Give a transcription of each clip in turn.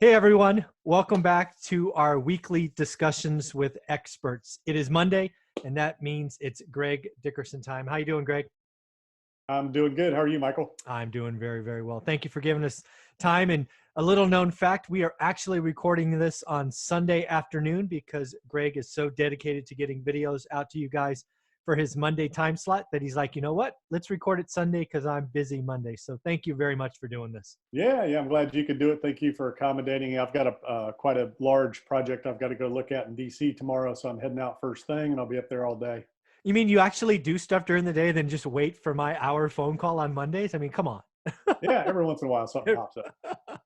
Hey everyone, welcome back to our weekly discussions with experts. It is Monday, and that means it's Greg Dickerson time. How you doing, Greg? I'm doing good. How are you, Michael? I'm doing very, very well. Thank you for giving us time. And a little known fact, we are actually recording this on Sunday afternoon because Greg is so dedicated to getting videos out to you guys for his Monday time slot that he's like, you know what? Let's record it Sunday because I'm busy Monday. So thank you very much for doing this. Yeah, I'm glad you could do it. Thank you for accommodating. I've got a quite a large project I've got to go look at in DC tomorrow, so I'm heading out first thing, and I'll be up there all day. You mean you actually do stuff during the day, then just wait for my hour phone call on Mondays? I mean, come on. Yeah, every once in a while something pops up.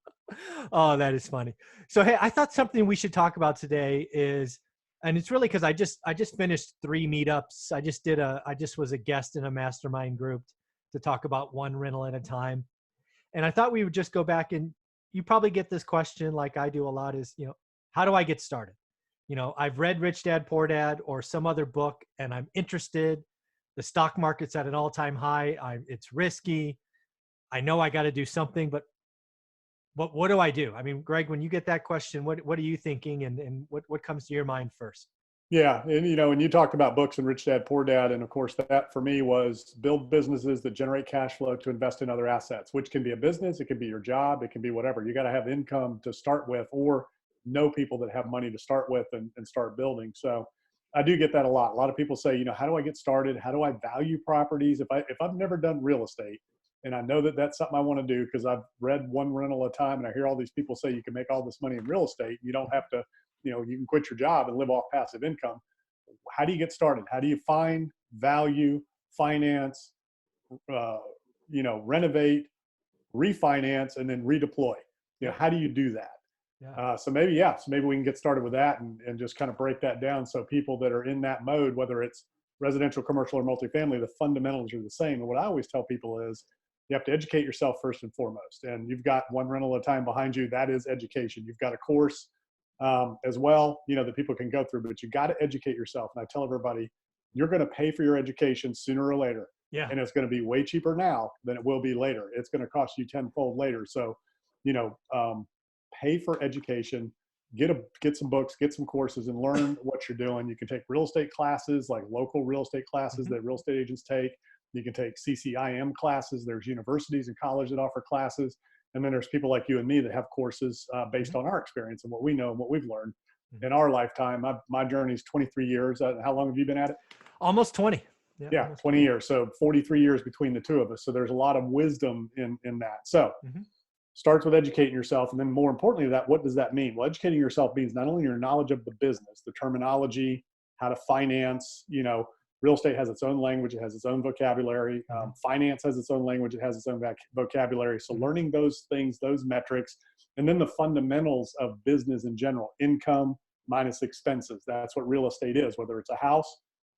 Oh, that is funny. So, hey, I thought something we should talk about today is, and it's really because I just finished 3 meetups. I just was a guest in a mastermind group to talk about one rental at a time. And I thought we would just go back, and you probably get this question like I do a lot is, how do I get started? I've read Rich Dad, Poor Dad or some other book, and I'm interested. The stock market's at an all-time high. It's risky. I know I got to do something, but what do I do? I mean, Greg, when you get that question, what are you thinking, and what comes to your mind first? Yeah, and when you talked about books and Rich Dad Poor Dad, and of course that for me was build businesses that generate cash flow to invest in other assets, which can be a business, it can be your job, it can be whatever. You got to have income to start with, or know people that have money to start with and start building. So I do get that a lot. A lot of people say, how do I get started? How do I value properties? If I've never done real estate, and I know that that's something I want to do because I've read one rental at a time, and I hear all these people say you can make all this money in real estate. You don't have to, you can quit your job and live off passive income. How do you get started? How do you find, value, finance, uh, renovate, refinance, and then redeploy? Yep. How do you do that? Yeah. So maybe we can get started with that and just kind of break that down so people that are in that mode, whether it's residential, commercial, or multifamily, the fundamentals are the same. And what I always tell people is you have to educate yourself first and foremost. And you've got one rental at a time behind you. That is education. You've got a course as well, that people can go through, but you got to educate yourself. And I tell everybody, you're going to pay for your education sooner or later. Yeah. And it's going to be way cheaper now than it will be later. It's going to cost you tenfold later. So, pay for education, get some books, get some courses, and learn what you're doing. You can take real estate classes, like local real estate classes that real estate agents take. You can take CCIM classes. There's universities and colleges that offer classes. And then there's people like you and me that have courses based on our experience and what we know and what we've learned in our lifetime. My journey is 23 years. How long have you been at it? Almost 20. Yeah, 20 years. So 43 years between the two of us. So there's a lot of wisdom in that. So starts with educating yourself. And then more importantly, what does that mean? Well, educating yourself means not only your knowledge of the business, the terminology, how to finance, real estate has its own language. It has its own vocabulary. Finance has its own language. It has its own vocabulary. So learning those things, those metrics, and then the fundamentals of business in general, income minus expenses. That's what real estate is, whether it's a house,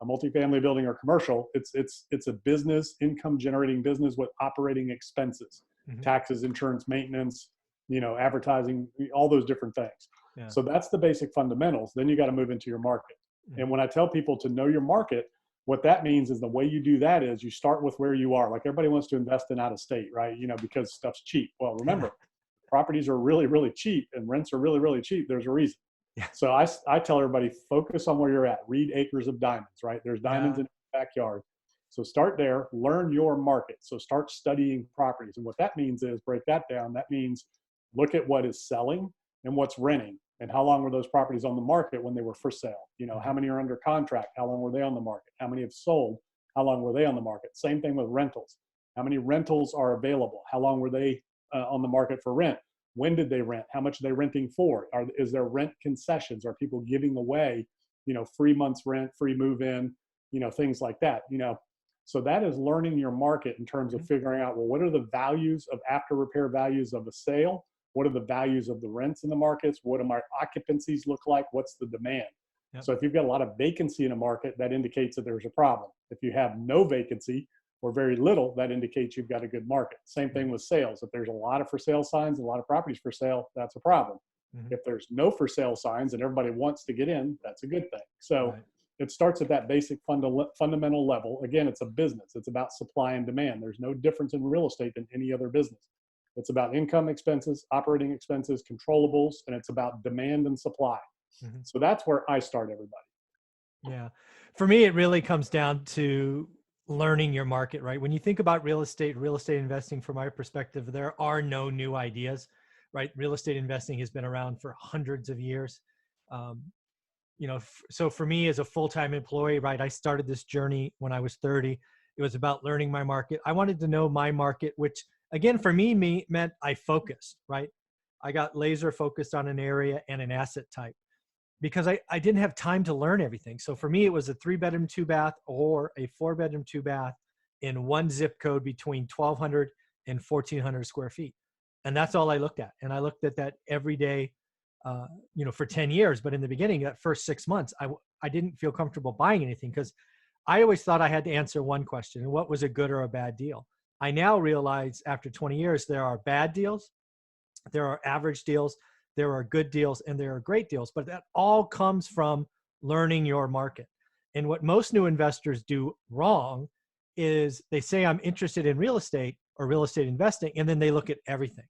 a multifamily building, or commercial. It's a business, income generating business with operating expenses, taxes, insurance, maintenance, advertising, all those different things. Yeah. So that's the basic fundamentals. Then you got to move into your market. And when I tell people to know your market, what that means is the way you do that is you start with where you are. Like everybody wants to invest in out of state, right? Because stuff's cheap. Well, remember, properties are really, really cheap and rents are really, really cheap. There's a reason. Yeah. So I tell everybody, focus on where you're at. Read Acres of Diamonds, right? There's diamonds in the backyard. So start there, learn your market. So start studying properties. And what that means is break that down. That means look at what is selling and what's renting. And how long were those properties on the market when they were for sale? How many are under contract? How long were they on the market? How many have sold? How long were they on the market? Same thing with rentals. How many rentals are available? How long were they on the market for rent? When did they rent? How much are they renting for? Is there rent concessions? Are people giving away, free months rent, free move in, things like that, So that is learning your market in terms of figuring out, well, what are the values of after repair values of a sale? What are the values of the rents in the markets? What do my occupancies look like? What's the demand? Yep. So if you've got a lot of vacancy in a market, that indicates that there's a problem. If you have no vacancy or very little, that indicates you've got a good market. Same thing with sales. If there's a lot of for sale signs, a lot of properties for sale, that's a problem. If there's no for sale signs and everybody wants to get in, that's a good thing. So it starts at that basic fundamental level. Again, it's a business. It's about supply and demand. There's no difference in real estate than any other business. It's about income expenses, operating expenses, controllables, and it's about demand and supply. Mhm. So that's where I start everybody. Yeah. For me, it really comes down to learning your market, right? When you think about real estate investing, from my perspective, there are no new ideas, right? Real estate investing has been around for hundreds of years. Um, so for me as a full-time employee, right, I started this journey when I was 30. It was about learning my market. I wanted to know my market, which again, for me meant I focused, right? I got laser focused on an area and an asset type because I didn't have time to learn everything. So for me, it was a 3-bedroom, 2-bath or a 4-bedroom, 2-bath in one zip code between 1,200 and 1,400 square feet. And that's all I looked at. And I looked at that every day, for 10 years. But in the beginning, that first 6 months, I didn't feel comfortable buying anything because I always thought I had to answer one question: and what was a good or a bad deal? I now realize after 20 years, there are bad deals, there are average deals, there are good deals, and there are great deals. But that all comes from learning your market. And what most new investors do wrong is they say, I'm interested in real estate or real estate investing, and then they look at everything.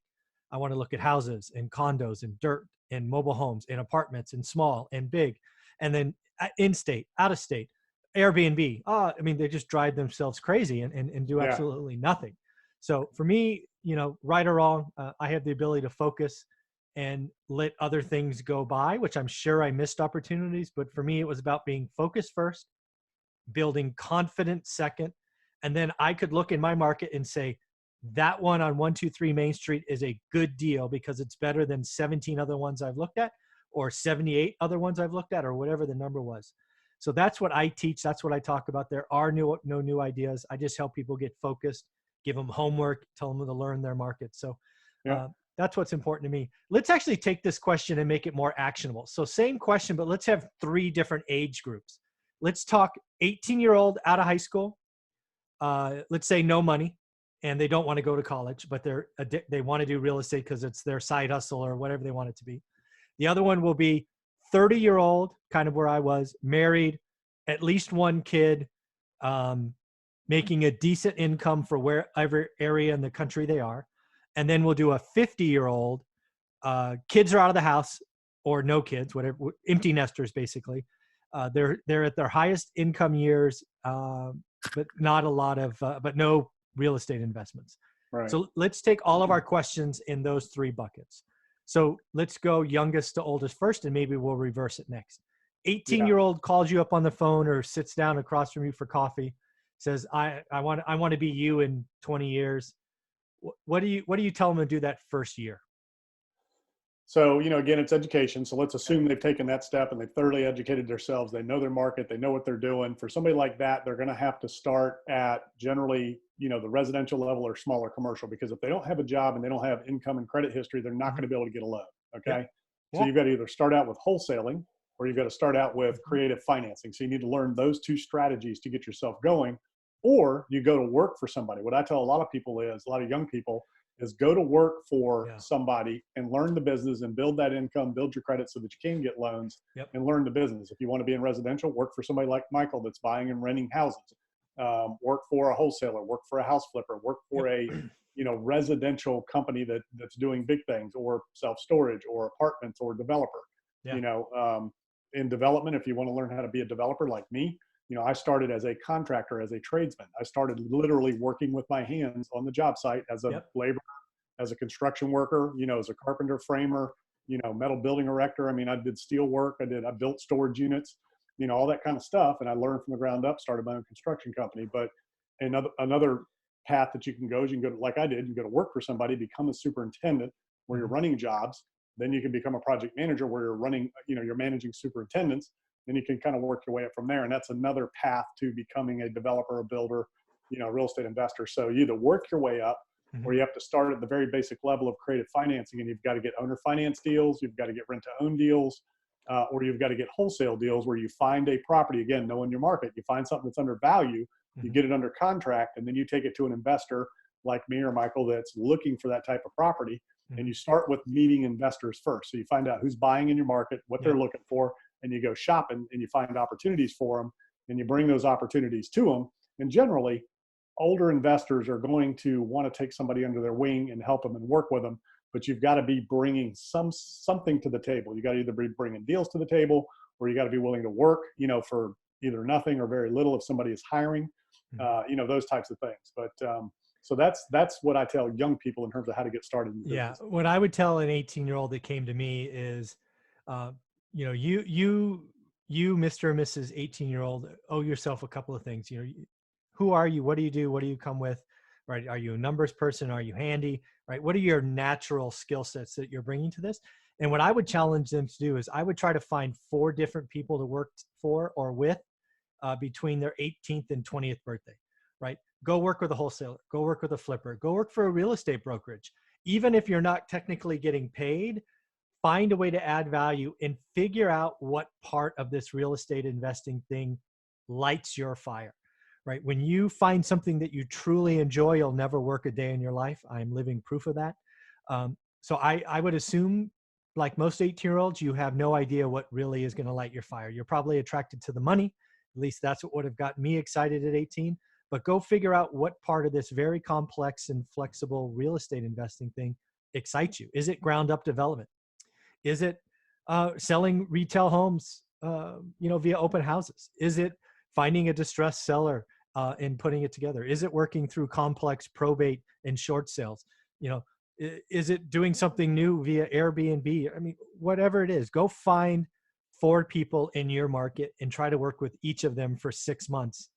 I want to look at houses and condos and dirt and mobile homes and apartments and small and big, and then in state, out of state, Airbnb. I mean, they just drive themselves crazy and do Yeah. absolutely nothing. So for me, right or wrong, I have the ability to focus and let other things go by, which I'm sure I missed opportunities. But for me, it was about being focused first, building confidence second. And then I could look in my market and say, that one on 123 Main Street is a good deal because it's better than 17 other ones I've looked at, or 78 other ones I've looked at, or whatever the number was. So that's what I teach. That's what I talk about. There are no new ideas. I just help people get focused, give them homework, tell them to learn their market. So Yeah. that's what's important to me. Let's actually take this question and make it more actionable. So same question, but let's have 3 different age groups. Let's talk 18-year-old out of high school. Let's say no money and they don't want to go to college, but they want to do real estate because it's their side hustle or whatever they want it to be. The other one will be 30-year-old, kind of where I was, married, at least one kid, making a decent income for wherever area in the country they are. And then we'll do a 50-year-old, kids are out of the house or no kids, whatever, empty nesters basically. They're at their highest income years, but not a lot of, but no real estate investments. Right. So let's take all of our questions in those 3 buckets. So let's go youngest to oldest first, and maybe we'll reverse it next. 18-year-old calls you up on the phone or sits down across from you for coffee, says, I want to be you in 20 years. What do you tell them to do that first year? So, again, it's education. So let's assume they've taken that step and they've thoroughly educated themselves. They know their market. They know what they're doing. For somebody like that, they're going to have to start at generally, the residential level or smaller commercial, because if they don't have a job and they don't have income and credit history, they're not going to be able to get a loan. Okay. Yep. So you've got to either start out with wholesaling or you've got to start out with creative financing. So you need to learn those 2 strategies to get yourself going, or you go to work for somebody. What I tell a lot of people is, a lot of young people, is go to work for somebody and learn the business and build that income, build your credit so that you can get loans and learn the business. If you want to be in residential, work for somebody like Michael that's buying and renting houses. Work for a wholesaler, work for a house flipper, work for a residential company that's doing big things, or self-storage or apartments or developer. In development, if you want to learn how to be a developer like me, I started as a contractor, as a tradesman. I started literally working with my hands on the job site as a laborer, as a construction worker, as a carpenter, framer, metal building erector. I mean, I did steel work. I built storage units, all that kind of stuff. And I learned from the ground up, started my own construction company. But another path that you can go is you can go, like I did, you go to work for somebody, become a superintendent where you're running jobs. Then you can become a project manager where you're running, you're managing superintendents. Then you can kind of work your way up from there. And that's another path to becoming a developer, a builder, real estate investor. So you either work your way up or you have to start at the very basic level of creative financing, and you've got to get owner finance deals. You've got to get rent to own deals, or you've got to get wholesale deals where you find a property, again, knowing your market, you find something that's undervalued, you get it under contract, and then you take it to an investor like me or Michael that's looking for that type of property. And you start with meeting investors first. So you find out who's buying in your market, what they're looking for, and you go shopping and you find opportunities for them, and you bring those opportunities to them. And generally, older investors are going to want to take somebody under their wing and help them and work with them, but you've got to be bringing something to the table. You got to either be bringing deals to the table, or you got to be willing to work, for either nothing or very little if somebody is hiring, those types of things. But so that's what I tell young people in terms of how to get started in the business. What I would tell an 18-year-old that came to me is, uh, you, Mr. or Mrs. 18-year-old, owe yourself a couple of things. Who are you? What do you do? What do you come with? Right? Are you a numbers person? Are you handy? Right? What are your natural skill sets that you're bringing to this? And what I would challenge them to do is I would try to find 4 different people to work for or with between their 18th and 20th birthday, right? Go work with a wholesaler, go work with a flipper, go work for a real estate brokerage. Even if you're not technically getting paid, find a way to add value and figure out what part of this real estate investing thing lights your fire, right? When you find something that you truly enjoy, you'll never work a day in your life. I'm living proof of that. So I would assume, like most 18-year-olds, you have no idea what really is going to light your fire. You're probably attracted to the money. At least that's what would have gotten me excited at 18. But go figure out what part of this very complex and flexible real estate investing thing excites you. Is it ground up development? Is it selling retail homes, via open houses? Is it finding a distressed seller and putting it together? Is it working through complex probate and short sales? Is it doing something new via Airbnb? I mean, whatever it is, go find 4 people in your market and try to work with each of them for 6 months.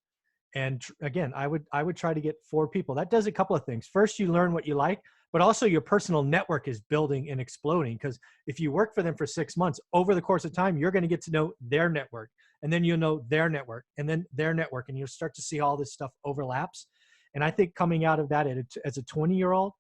And again, I would try to get 4 people. That does a couple of things. First, you learn what you like, but also your personal network is building and exploding, because if you work for them for 6 months, over the course of time, you're going to get to know their network, and then you'll know their network, and then their network, and you'll start to see all this stuff overlaps. And I think coming out of that as a 20-year-old,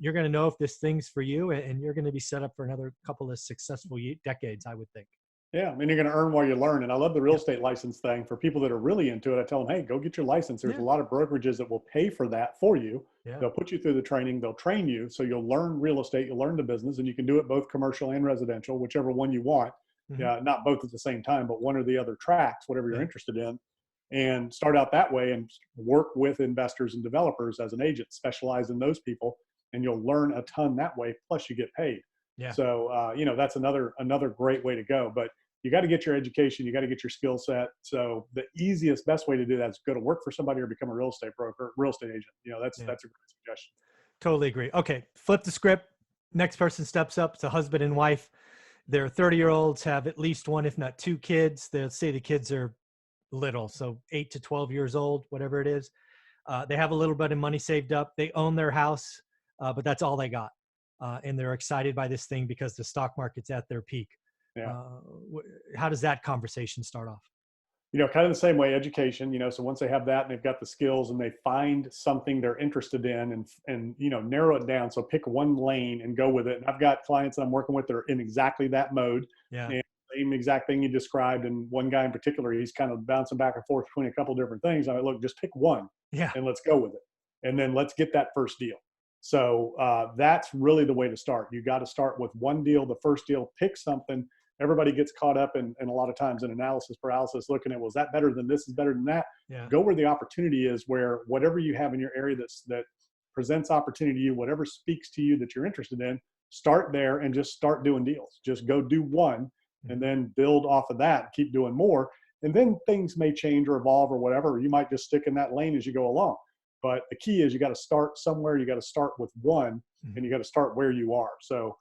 you're going to know if this thing's for you, and you're going to be set up for another couple of successful decades, I would think. Yeah, I mean, you're going to earn while you learn. And I love the real estate license thing. For people that are really into it, I tell them, hey, go get your license. There's a lot of brokerages that will pay for that for you. Yeah. They'll put you through the training. They'll train you. So you'll learn real estate. You'll learn the business. And you can do it both commercial and residential, whichever one you want. Not both at the same time, but one or the other tracks, whatever you're interested in. And start out that way and work with investors and developers as an agent, specialize in those people. And you'll learn a ton that way. Plus you get paid. Yeah. So, that's another great way to go. But you got to get your education. You got to get your skill set. So the easiest, best way to do that is go to work for somebody or become a real estate broker, real estate agent. That's a great suggestion. Totally agree. Okay. Flip the script. Next person steps up. It's a husband and wife. They're 30-year-olds, have at least 1, if not 2 kids. They'll say the kids are little, so 8 to 12 years old, whatever it is. They have a little bit of money saved up. They own their house, but that's all they got. And they're excited by this thing because the stock market's at their peak. Yeah. How does that conversation start off? Kind of the same way, education, so once they have that and they've got the skills and they find something they're interested in and narrow it down. So pick one lane and go with it. And I've got clients that I'm working with that are in exactly that mode. Yeah. And same exact thing you described. And one guy in particular, he's kind of bouncing back and forth between a couple different things. I'm like, look, just pick one and let's go with it. And then let's get that first deal. So that's really the way to start. You got to start with one deal, the first deal, pick something. Everybody gets caught up in a lot of times in analysis paralysis, looking at, well, is that better than this, is better than that? Yeah. Go where the opportunity is, where whatever you have in your area that presents opportunity to you, whatever speaks to you that you're interested in, start there and just start doing deals. Just go do one and then build off of that, keep doing more. And then things may change or evolve or whatever. You might just stick in that lane as you go along. But the key is you got to start somewhere. You got to start with one and you got to start where you are. So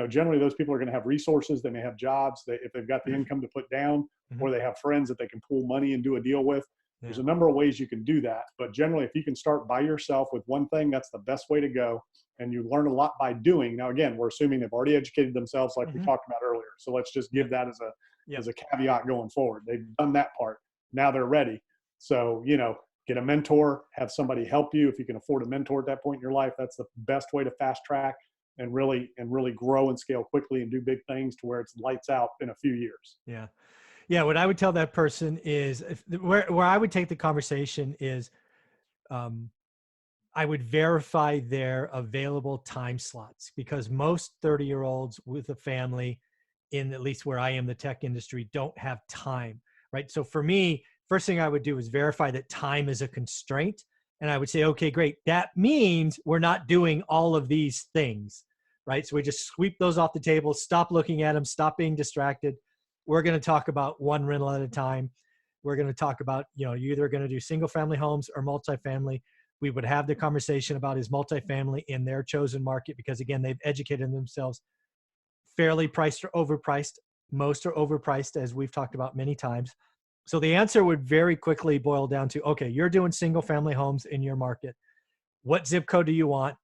generally those people are going to have resources. They may have jobs if they've got the income to put down, or they have friends that they can pool money and do a deal with. There's a number of ways you can do that. But generally, if you can start by yourself with one thing, that's the best way to go. And you learn a lot by doing. Now, again, we're assuming they've already educated themselves like we talked about earlier. So let's just give that as a caveat going forward. They've done that part. Now they're ready. So, get a mentor, have somebody help you. If you can afford a mentor at that point in your life, that's the best way to fast track and really grow and scale quickly and do big things to where it's lights out in a few years. Yeah. Yeah. What I would tell that person is where I would take the conversation is, I would verify their available time slots, because most 30-year-olds with a family in at least where I am, the tech industry, don't have time, right? So for me, first thing I would do is verify that time is a constraint. And I would say, okay, great. That means we're not doing all of these things, right? So we just sweep those off the table, stop looking at them, stop being distracted. We're going to talk about one rental at a time. We're going to talk about, you're either going to do single family homes or multifamily. We would have the conversation about is multifamily in their chosen market, because again, they've educated themselves. Fairly priced or overpriced. Most are overpriced, as we've talked about many times. So the answer would very quickly boil down to, okay, you're doing single family homes in your market. What zip code do you want?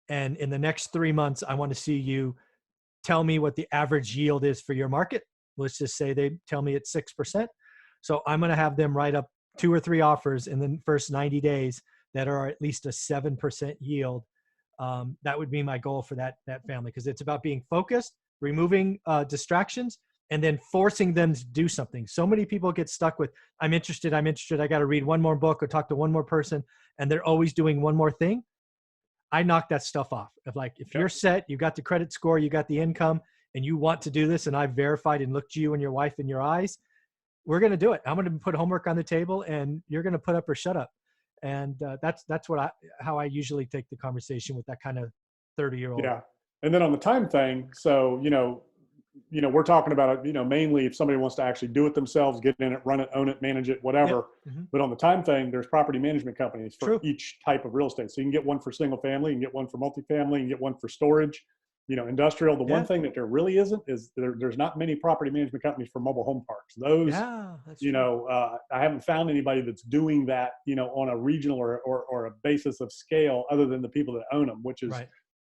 And in the next 3 months, I want to see you tell me what the average yield is for your market. Let's just say they tell me it's 6%. So I'm going to have them write up 2 or 3 offers in the first 90 days that are at least a 7% yield. That would be my goal for that family, because it's about being focused, removing distractions, and then forcing them to do something. So many people get stuck with, I'm interested. I got to read one more book or talk to one more person. And they're always doing one more thing. I knock that stuff off. If you're set, you got the credit score, you got the income, and you want to do this, and I've verified and looked you and your wife in your eyes, we're going to do it. I'm going to put homework on the table, and you're going to put up or shut up. And that's how I usually take the conversation with that kind of 30-year-old. Yeah. And then on the time thing, so, we're talking about it, mainly if somebody wants to actually do it themselves, get in it, run it, own it, manage it, whatever. Yep. Mm-hmm. But on the time thing, there's property management companies for each type of real estate. So you can get one for single family, you can get one for multifamily, you can get one for storage, industrial. The one thing that there really isn't is there's not many property management companies for mobile home parks. Those, I haven't found anybody that's doing that, on a regional or a basis of scale other than the people that own them, which is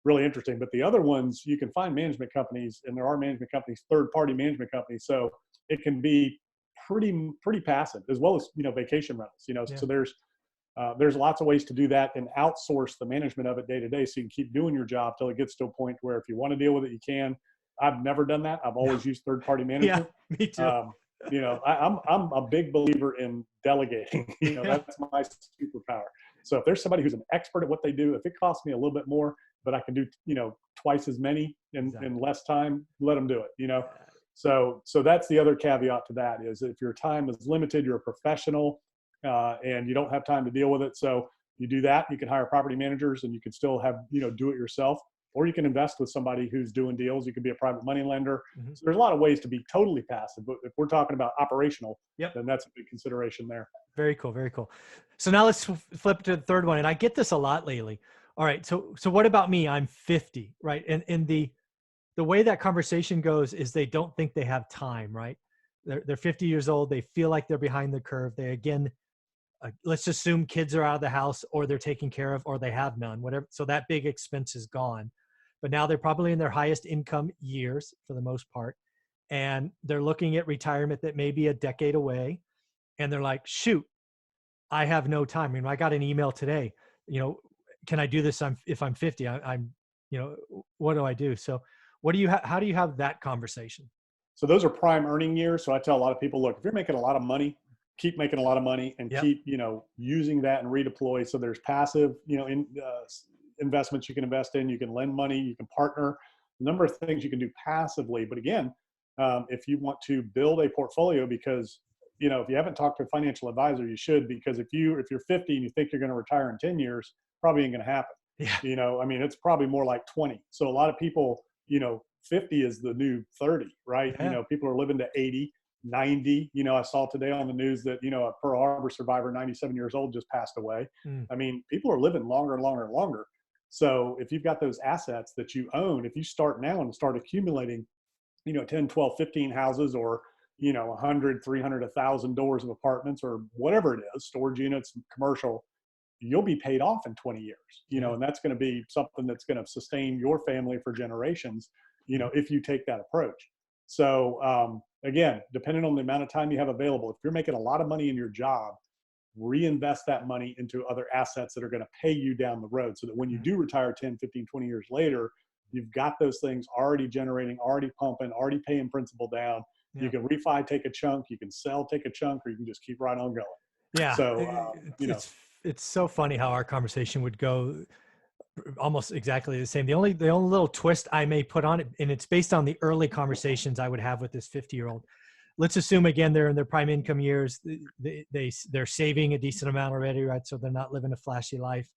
really interesting. But the other ones, you can find management companies, and there are management companies, third-party management companies. So it can be pretty passive, as well as, vacation rentals, So there's lots of ways to do that and outsource the management of it day to day. So you can keep doing your job till it gets to a point where if you want to deal with it, you can. I've never done that. I've always used third-party management. Yeah, me too. I'm a big believer in delegating. That's my superpower. So if there's somebody who's an expert at what they do, if it costs me a little bit more, but I can do, twice as many in less time, let them do it, So that's the other caveat to that is if your time is limited, you're a professional and you don't have time to deal with it. So you do that, you can hire property managers and you can still have, do it yourself, or you can invest with somebody who's doing deals. You can be a private money lender. Mm-hmm. So there's a lot of ways to be totally passive, but if we're talking about operational, then that's a big consideration there. Very cool. Very cool. So now let's flip to the third one. And I get this a lot lately. All right. So what about me? I'm 50, right? And the way that conversation goes is they don't think they have time, right? They're 50 years old. They feel like they're behind the curve. They, again, let's assume kids are out of the house or they're taken care of or they have none, whatever. So that big expense is gone. But now they're probably in their highest income years for the most part. And they're looking at retirement that may be a decade away. And they're like, shoot, I have no time. I mean, I got an email today, can I do this? If I'm 50, I'm, what do I do? So how do you have that conversation? So those are prime earning years. So I tell a lot of people, look, if you're making a lot of money, keep making a lot of money and keep, using that and redeploy. So there's passive, investments you can invest in, you can lend money, you can partner, a number of things you can do passively. But again, if you want to build a portfolio, because, if you haven't talked to a financial advisor, you should, because if you're 50 and you think you're going to retire in 10 years, probably ain't going to happen. Yeah. It's probably more like 20. So a lot of people, 50 is the new 30, right? Yeah. People are living to 80, 90. I saw today on the news that, a Pearl Harbor survivor, 97 years old, just passed away. People are living longer and longer and longer. So if you've got those assets that you own, if you start now and start accumulating, 10, 12, 15 houses or, 100, 300, 1,000 doors of apartments or whatever it is, storage units, commercial, you'll be paid off in 20 years, and that's going to be something that's going to sustain your family for generations, if you take that approach. So again, depending on the amount of time you have available, if you're making a lot of money in your job, reinvest that money into other assets that are going to pay you down the road so that when you do retire 10, 15, 20 years later, you've got those things already generating, already pumping, already paying principal down. Yeah. You can refi, take a chunk, you can sell, take a chunk, or you can just keep right on going. Yeah. So, it's so funny how our conversation would go almost exactly the same. The only little twist I may put on it, and it's based on the early conversations I would have with this 50-year-old. let's assume again, they're in their prime income years. They're saving a decent amount already, right? So they're not living a flashy life.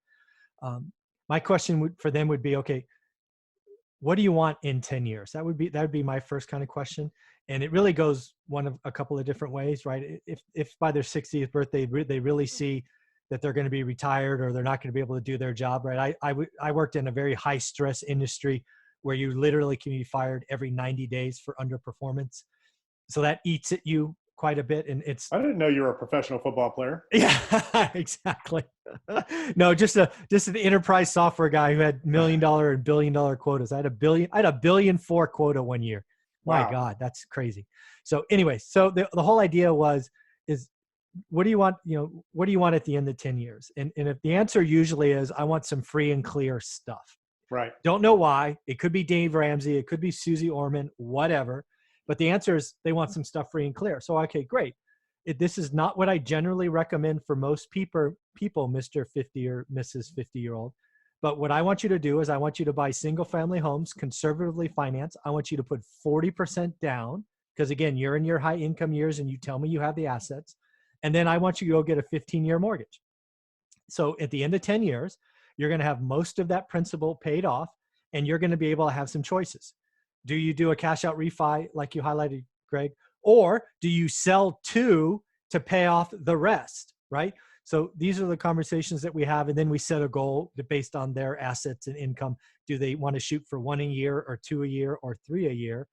My question for them would be, okay, what do you want in 10 years? That would be my first kind of question. And it really goes one of a couple of different ways, right? If by their 60th birthday, they really see that they're going to be retired or they're not going to be able to do their job, right? I worked in a very high stress industry where you literally can be fired every 90 days for underperformance. So that eats at you quite a bit. And it's, I didn't know you were a professional football player. yeah, exactly. No, just an enterprise software guy who had $1 million and $1 billion quotas. I had a $1.4 billion quota one year. My Wow. God, that's crazy. So anyway, so the whole idea is what do you want, what do you want at the end of 10 years? And if the answer usually is, I want some free and clear stuff. Right. Don't know why. It could be Dave Ramsey. It could be Susie Orman, whatever. But the answer is they want some stuff free and clear. So, okay, great. This is not what I generally recommend for most people, Mr. 50 or Mrs. 50-year-old. But what I want you to do is I want you to buy single family homes, conservatively financed. I want you to put 40% down because, again, you're in your high income years and you tell me you have the assets. And then I want you to go get a 15-year mortgage. So at the end of 10 years, you're going to have most of that principal paid off and you're going to be able to have some choices. Do you do a cash out refi like you highlighted, Greg? Or do you sell to pay off the rest, right? So these are the conversations that we have. And then we set a goal based on their assets and income. Do they want to shoot for 1 a year or 2 a year or 3 a year?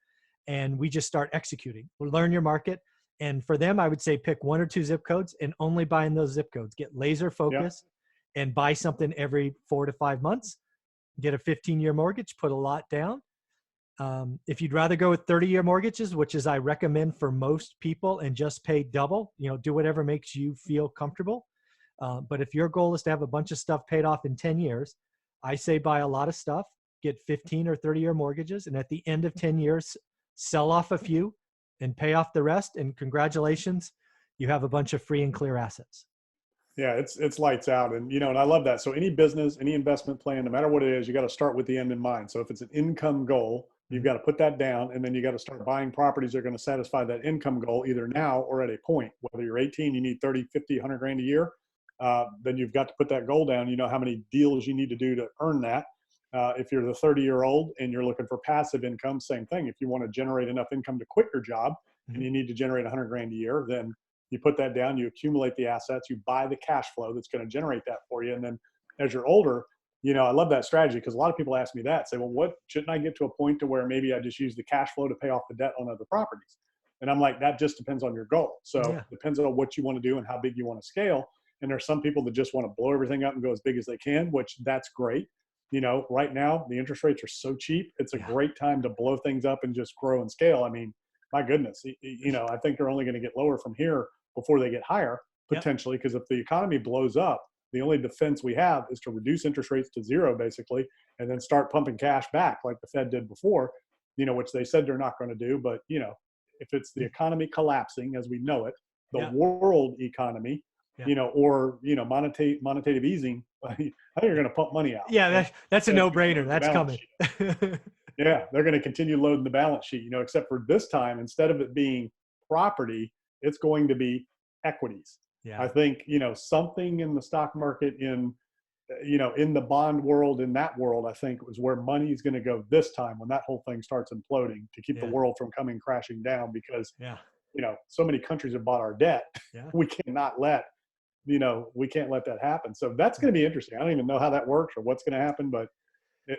And we just start executing. We'll learn your market. And for them, I would say pick 1 or 2 zip codes and only buy in those zip codes. Get laser focused and buy something every 4 to 5 months. Get a 15-year mortgage, put a lot down. If you'd rather go with 30-year mortgages, which is I recommend for most people, and just pay double, do whatever makes you feel comfortable. But if your goal is to have a bunch of stuff paid off in 10 years, I say buy a lot of stuff, get 15 or 30-year mortgages, and at the end of 10 years, sell off a few and pay off the rest. And congratulations, you have a bunch of free and clear assets. Yeah, it's lights out. And, and I love that. So any business, any investment plan, no matter what it is, you got to start with the end in mind. So if it's an income goal, you've got to put that down, and then you got to start buying properties that are going to satisfy that income goal either now or at a point. Whether you're 18, you need 30, 50, 100 grand a year, then you've got to put that goal down. You know how many deals you need to do to earn that. If you're the 30-year-old and you're looking for passive income, same thing. If you want to generate enough income to quit your job and you need to generate 100 grand a year, then you put that down, you accumulate the assets, you buy the cash flow that's going to generate that for you. And then as you're older, I love that strategy because a lot of people ask me that, say, well, what shouldn't I get to a point to where maybe I just use the cash flow to pay off the debt on other properties? And I'm like, that just depends on your goal. So it depends on what you want to do and how big you want to scale. And there's some people that just want to blow everything up and go as big as they can, which that's great. Right now the interest rates are so cheap. It's a great time to blow things up and just grow and scale. I mean, my goodness, I think they're only going to get lower from here before they get higher potentially. Because if the economy blows up, the only defense we have is to reduce interest rates to zero, basically, and then start pumping cash back like the Fed did before, which they said they're not going to do. But, if it's the economy collapsing as we know it, the world economy, or, monetative easing, I think you're going to pump money out. Yeah, that's a no-brainer. That's coming. Yeah, they're going to continue loading the balance sheet, except for this time, instead of it being property, it's going to be equities. Yeah. I think, something in the stock market, in the bond world, in that world, I think was where money is going to go this time when that whole thing starts imploding to keep the world from coming crashing down because, so many countries have bought our debt. We cannot let, we can't let that happen. So that's going to be interesting. I don't even know how that works or what's going to happen, but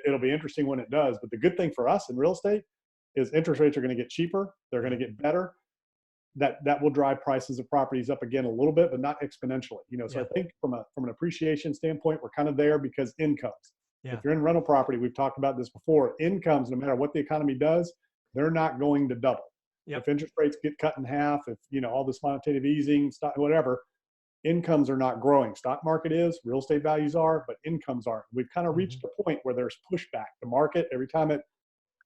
it'll be interesting when it does. But the good thing for us in real estate is interest rates are going to get cheaper. They're going to get better. That will drive prices of properties up again a little bit, but not exponentially. So I think from an appreciation standpoint, we're kind of there because incomes. If you're in rental property, we've talked about this before, incomes, no matter what the economy does, they're not going to double. If interest rates get cut in half, if all this monetative easing, stock, whatever, incomes are not growing. Stock market is, real estate values are, but incomes aren't. We've kind of reached a point where there's pushback. The market, every time it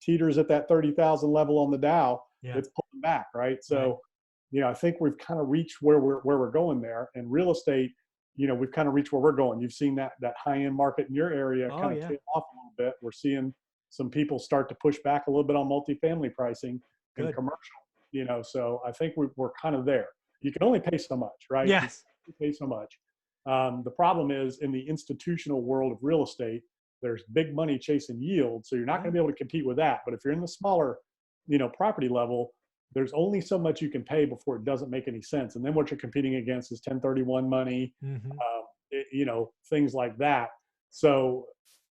teeters at that 30,000 level on the Dow, it's pulling back, right? So I think we've kind of reached where we're going there. And real estate, we've kind of reached where we're going. You've seen that high-end market in your area kind of tail off a little bit. We're seeing some people start to push back a little bit on multifamily pricing and commercial. So I think we're kind of there. You can only pay so much, right? You Yes. can only pay so much. The problem is in the institutional world of real estate, there's big money chasing yield. So you're not going to be able to compete with that. But if you're in the smaller, property level, there's only so much you can pay before it doesn't make any sense. And then what you're competing against is 1031 money, Mm-hmm. things like that. So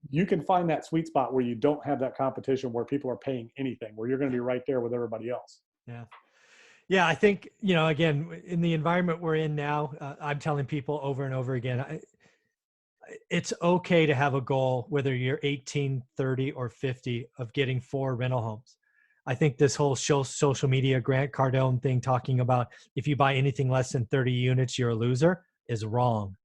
you can find that sweet spot where you don't have that competition, where people are paying anything, where you're going to be right there with everybody else. Yeah. Yeah. I think, again, in the environment we're in now, I'm telling people over and over again, it's okay to have a goal, whether you're 18, 30, or 50, of getting 4 rental homes. I think this whole social media Grant Cardone thing talking about if you buy anything less than 30 units, you're a loser is wrong.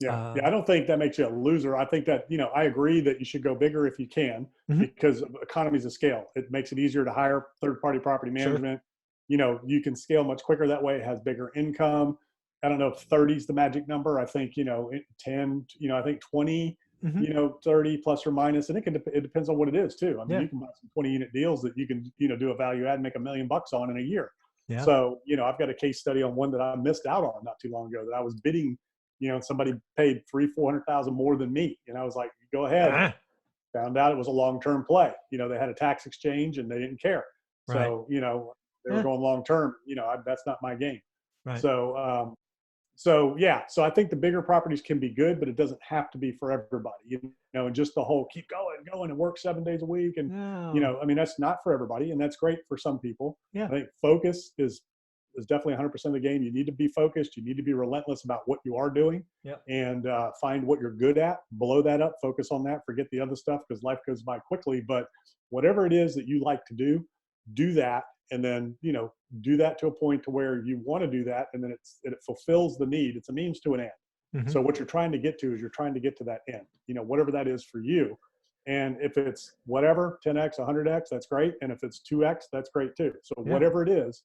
Yeah. I don't think that makes you a loser. I think that, I agree that you should go bigger if you can, Mhm. because of economies of scale. It makes it easier to hire third-party property Sure. management. You can scale much quicker that way. It has bigger income. I don't know if 30 is the magic number. I think, 10, I think 20, Mhm. 30 plus or minus. And it depends on what it is too. I mean, Yeah. you can buy some 20-unit deals that you can, do a value add and make $1 million on in a year. Yeah. So, I've got a case study on one that I missed out on not too long ago that I was bidding, and somebody paid 300,000-400,000 more than me. And I was like, go ahead. Ah, Found out it was a long-term play. They had a tax exchange and they didn't care. right. So, they were Yeah. going long-term, that's not my game. Right. So yeah, so I think the bigger properties can be good, but it doesn't have to be for everybody, and just the whole keep going and work 7 days a week. And, No. I mean, that's not for everybody, and that's great for some people. Yeah. I think focus is definitely 100% of the game. You need to be focused. You need to be relentless about what you are doing, Yeah. and find what you're good at, blow that up, focus on that, forget the other stuff, because life goes by quickly. But whatever it is that you like to do that. And then, do that to a point to where you want to do that. And then it fulfills the need. It's a means to an end. Mhm. So what you're trying to get to is you're trying to get to that end, whatever that is for you. And if it's whatever, 10X, 100X, that's great. And if it's 2X, that's great too. So Yeah. whatever it is,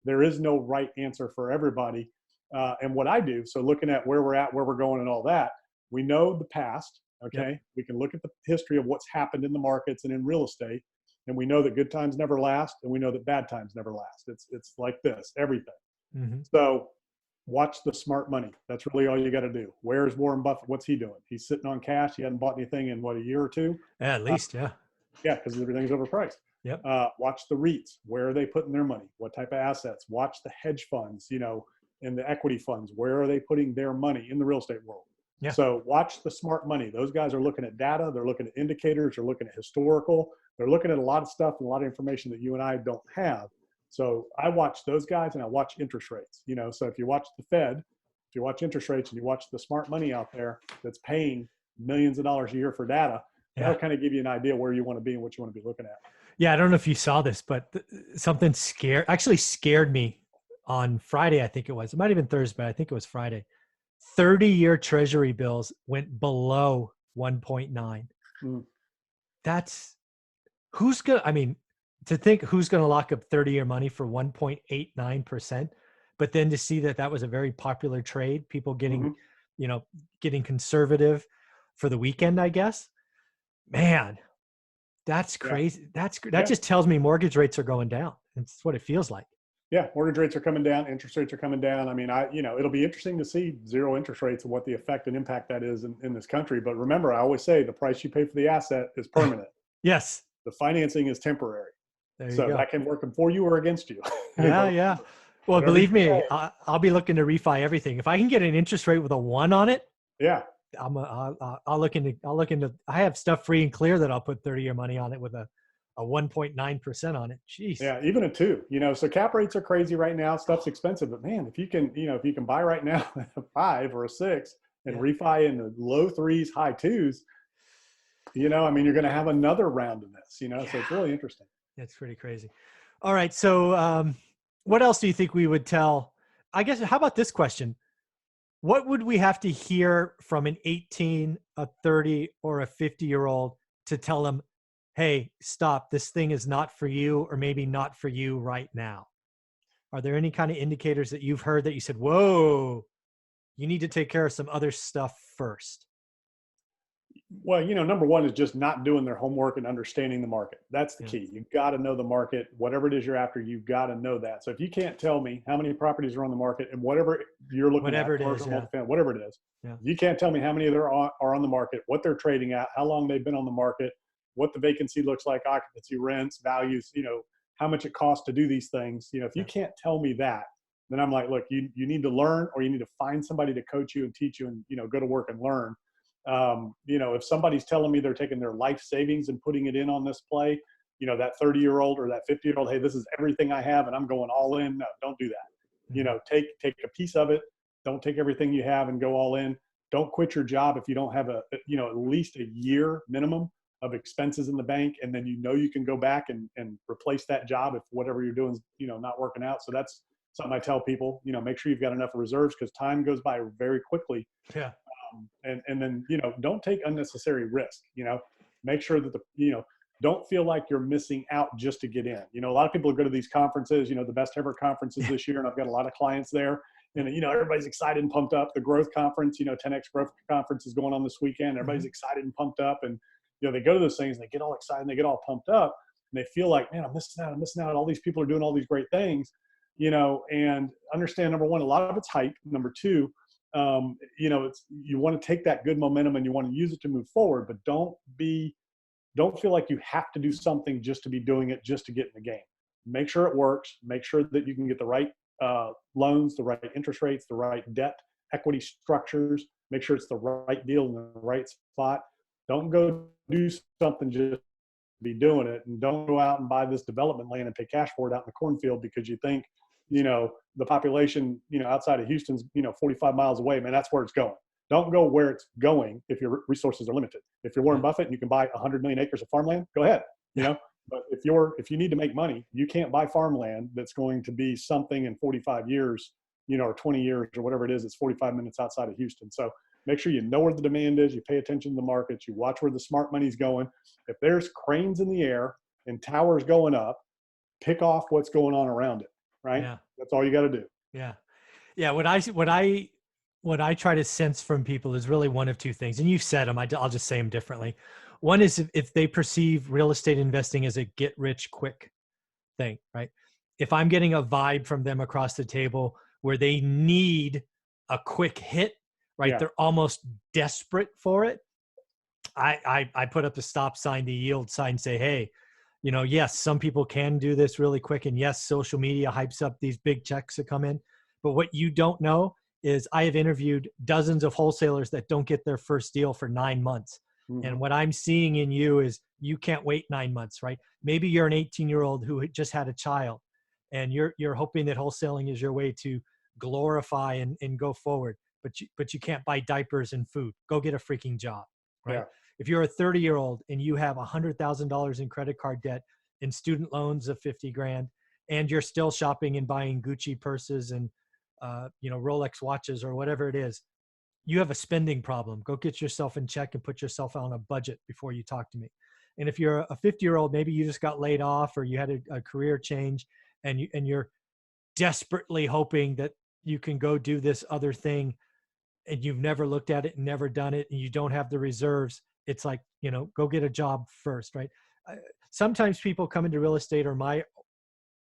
there is no right answer for everybody. And what I do, so looking at where we're at, where we're going and all that, we know the past. Okay. Yep. We can look at the history of what's happened in the markets and in real estate. And we know that good times never last, and we know that bad times never last. It's like this, everything. Mm-hmm. So watch the smart money. That's really all you got to do. Where's Warren Buffett? What's he doing? He's sitting on cash. He hasn't bought anything in a year or two. At least, yeah. Yeah, because everything's overpriced. Yep. Watch the REITs. Where are they putting their money? What type of assets? Watch the hedge funds, and the equity funds. Where are they putting their money in the real estate world? Yeah. So watch the smart money. Those guys are looking at data. They're looking at indicators. They're looking at historical. They're looking at a lot of stuff and a lot of information that you and I don't have. So I watch those guys, and I watch interest rates. So if you watch the Fed, if you watch interest rates, and you watch the smart money out there that's paying millions of dollars a year for data, that'll kind of give you an idea where you want to be and what you want to be looking at. Yeah, I don't know if you saw this, but something actually scared me on Friday. I think it was. It might have been Thursday, but I think it was Friday. 30-year Treasury bills went below 1.9. That's who's going to, I mean, to think who's going to lock up 30-year money for 1.89%, but then to see that was a very popular trade, people getting, getting conservative for the weekend, I guess. Man, that's crazy. Yeah. That just tells me mortgage rates are going down. That's what it feels like. Yeah, mortgage rates are coming down. Interest rates are coming down. I mean, it'll be interesting to see zero interest rates and what the effect and impact that is in this country. But remember, I always say the price you pay for the asset is permanent. Yes. The financing is temporary. There you so go. that can work for you or against you. Yeah. Well, believe me, I'll be looking to refi everything. If I can get an interest rate with a 1 on it, yeah, I'll look into. I have stuff free and clear that I'll put 30-year money on it with a 1.9% on it. Jeez. Yeah, even a 2. So cap rates are crazy right now. Stuff's expensive, but man, if you can buy right now at a 5 or a 6 and refi in the low 3s, high 2s, I mean, you're going to have another round of this. So it's really interesting. That's pretty crazy. All right, so what else do you think we would tell? I guess, how about this question? What would we have to hear from an 18, a 30, or a 50-year-old to tell them, hey, stop, this thing is not for you, or maybe not for you right now? Are there any kind of indicators that you've heard that you said, whoa, you need to take care of some other stuff first? Well, number one is just not doing their homework and understanding the market. That's the Yeah. key. You've got to know the market, whatever it is you're after, you've got to know that. So if you can't tell me how many properties are on the market and whatever you're looking Whatever at, it is. commercial, Yeah. multifamily, whatever it is, Yeah. if you can't tell me how many there are on the market, what they're trading at, how long they've been on the market, what the vacancy looks like, occupancy, rents, values, how much it costs to do these things. If you Yeah. can't tell me that, then I'm like, look, you need to learn, or you need to find somebody to coach you and teach you and, go to work and learn. If somebody's telling me they're taking their life savings and putting it in on this play, that 30-year-old or that 50-year-old, hey, this is everything I have and I'm going all in. No, don't do that. Mhm. Take a piece of it. Don't take everything you have and go all in. Don't quit your job if you don't have at least a year minimum of expenses in the bank. And then, you can go back and replace that job if whatever you're doing is, not working out. So that's something I tell people, make sure you've got enough reserves, because time goes by very quickly. Yeah. And then, don't take unnecessary risk, make sure that don't feel like you're missing out just to get in. A lot of people go to these conferences, the best ever conferences this year. And I've got a lot of clients there, and, everybody's excited and pumped up. The growth conference, 10X growth conference is going on this weekend. Everybody's excited and pumped up, and, they go to those things and they get all excited and they get all pumped up, and they feel like, man, I'm missing out. All these people are doing all these great things, and understand, number one, a lot of it's hype. Number two, you want to take that good momentum and you want to use it to move forward, but don't feel like you have to do something just to be doing it, just to get in the game. Make sure it works. Make sure that you can get the right loans, the right interest rates, the right debt equity structures. Make sure it's the right deal in the right spot. Don't go do something just to be doing it, and don't go out and buy this development land and pay cash for it out in the cornfield because you think, the population, outside of Houston's, 45 miles away, man, that's where it's going. Don't go where it's going if your resources are limited. If you're Warren Buffett and you can buy 100 million acres of farmland, go ahead, but if you need to make money, you can't buy farmland that's going to be something in 45 years, or 20 years or whatever it is. It's 45 minutes outside of Houston. So make sure you know where the demand is. You pay attention to the markets. You watch where the smart money's going. If there's cranes in the air and towers going up, pick off what's going on around it. Right. Yeah. That's all you got to do. Yeah. Yeah. What I try to sense from people is really one of two things. And you've said them, I'll just say them differently. One is if they perceive real estate investing as a get rich quick thing, right? If I'm getting a vibe from them across the table where they need a quick hit, right? Yeah. They're almost desperate for it. I put up the stop sign, the yield sign, say, hey, yes, some people can do this really quick. And yes, social media hypes up these big checks that come in. But what you don't know is I have interviewed dozens of wholesalers that don't get their first deal for 9 months. Mm-hmm. And what I'm seeing in you is you can't wait 9 months, right? Maybe you're an 18-year-old who just had a child, and you're hoping that wholesaling is your way to glorify and go forward. But you can't buy diapers and food. Go get a freaking job, right? Yeah. If you're a 30-year-old and you have $100,000 in credit card debt and student loans of 50 grand, and you're still shopping and buying Gucci purses and Rolex watches or whatever it is, you have a spending problem. Go get yourself in check and put yourself on a budget before you talk to me. And if you're a 50-year-old, maybe you just got laid off or you had a career change, and you're desperately hoping that you can go do this other thing, and you've never looked at it and never done it, and you don't have the reserves. It's like, go get a job first, right? Sometimes people come into real estate or my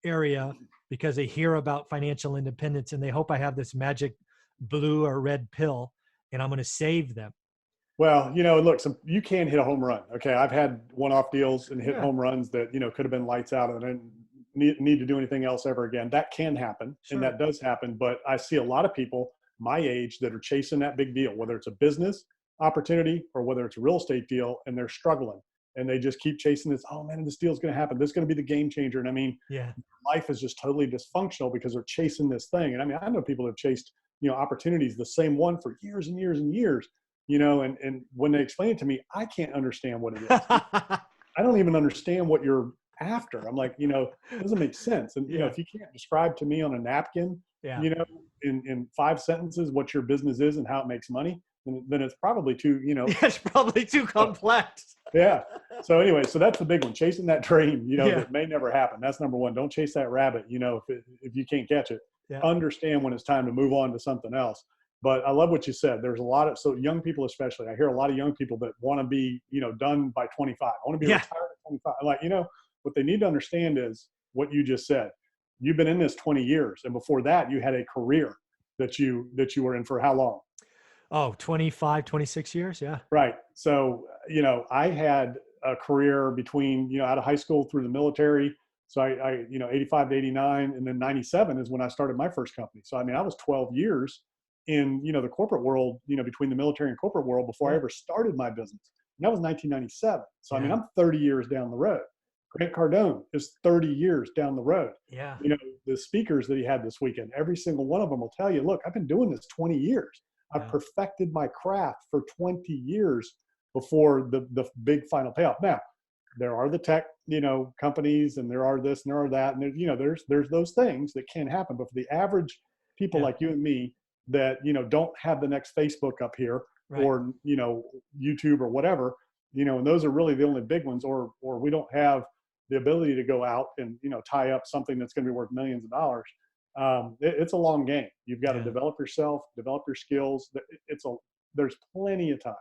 area because they hear about financial independence and they hope I have this magic blue or red pill and I'm going to save them. Well, look, you can hit a home run. Okay. I've had one-off deals and hit home runs that, could have been lights out, and I didn't need to do anything else ever again. That can happen. Sure. And that does happen. But I see a lot of people my age that are chasing that big deal, whether it's a business opportunity or whether it's a real estate deal, and they're struggling and they just keep chasing this. Oh man, this deal's going to happen. This is going to be the game changer. And I mean, life is just totally dysfunctional because they're chasing this thing. And I mean, I know people have chased, opportunities, the same one for years and years and years, and when they explain it to me, I can't understand what it is. I don't even understand what you're after. I'm like, it doesn't make sense. And, if you can't describe to me on a napkin, in 5 sentences, what your business is and how it makes money, then it's probably too, it's probably too complex. Yeah. So anyway, so that's the big one, chasing that dream, that may never happen. That's number one. Don't chase that rabbit, if you can't catch it. Understand when it's time to move on to something else. But I love what you said. There's a lot of, so young people especially, I hear a lot of young people that want to be, done by 25. I want to be Yeah. retired at 25. Like, what they need to understand is what you just said. You've been in this 20 years. And before that, you had a career that you were in for how long? Oh, 25, 26 years. Yeah. Right. So, I had a career between, out of high school through the military. So I 85 to 89, and then 97 is when I started my first company. So, I mean, I was 12 years in, the corporate world, between the military and corporate world before I ever started my business. And that was 1997. So, I mean, I'm 30 years down the road. Grant Cardone is 30 years down the road. Yeah. The speakers that he had this weekend, every single one of them will tell you, look, I've been doing this 20 years. I've perfected my craft for 20 years before the big final payoff. Now, there are the tech, companies, and there are this and there are that. And there's those things that can happen. But for the average people like you and me that, don't have the next Facebook up here or, YouTube or whatever, and those are really the only big ones, or we don't have the ability to go out and, tie up something that's going to be worth millions of dollars. It's a long game. You've got to develop yourself, develop your skills. There's plenty of time.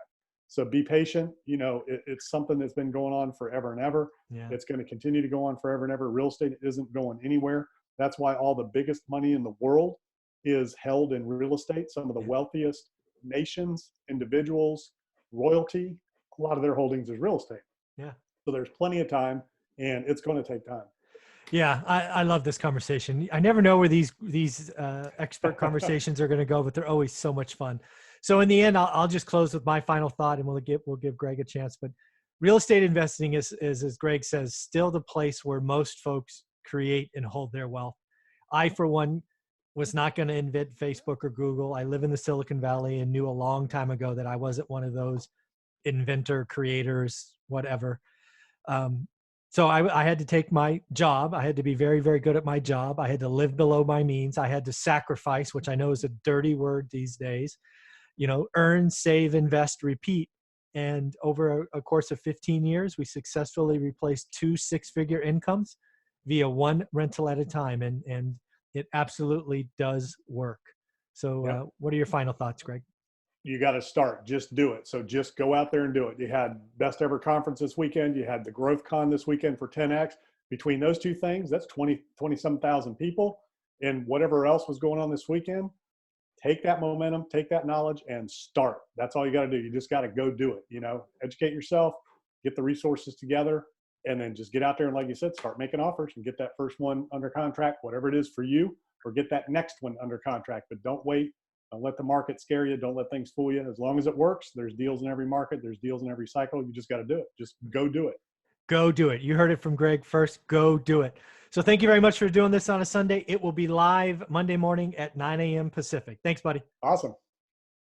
So be patient. It's something that's been going on forever and ever. Yeah. It's going to continue to go on forever and ever. Real estate isn't going anywhere. That's why all the biggest money in the world is held in real estate. Some of the wealthiest nations, individuals, royalty, a lot of their holdings is real estate. Yeah. So there's plenty of time, and it's going to take time. Yeah, I love this conversation. I never know where these expert conversations are going to go, but they're always so much fun. So in the end, I'll just close with my final thought, and we'll give Greg a chance. But real estate investing is, as Greg says, still the place where most folks create and hold their wealth. I, for one, was not going to invent Facebook or Google. I live in the Silicon Valley and knew a long time ago that I wasn't one of those inventor, creators, whatever. So I had to take my job. I had to be very, very good at my job. I had to live below my means. I had to sacrifice, which I know is a dirty word these days, earn, save, invest, repeat. And over a course of 15 years, we successfully replaced 2 6-figure incomes via one rental at a time. And it absolutely does work. So what are your final thoughts, Greg? You got to start. Just do it. So just go out there and do it. You had Best Ever Conference this weekend. You had the Growth Con this weekend for 10X. Between those two things, that's 20-some thousand people. And whatever else was going on this weekend, take that momentum, take that knowledge, and start. That's all you got to do. You just got to go do it. Educate yourself, get the resources together, and then just get out there and, like you said, start making offers and get that first one under contract, whatever it is for you, or get that next one under contract. But don't wait. Don't let the market scare you. Don't let things fool you. As long as it works, there's deals in every market. There's deals in every cycle. You just got to do it. Just go do it. Go do it. You heard it from Greg first. Go do it. So thank you very much for doing this on a Sunday. It will be live Monday morning at 9 a.m. Pacific. Thanks, buddy. Awesome.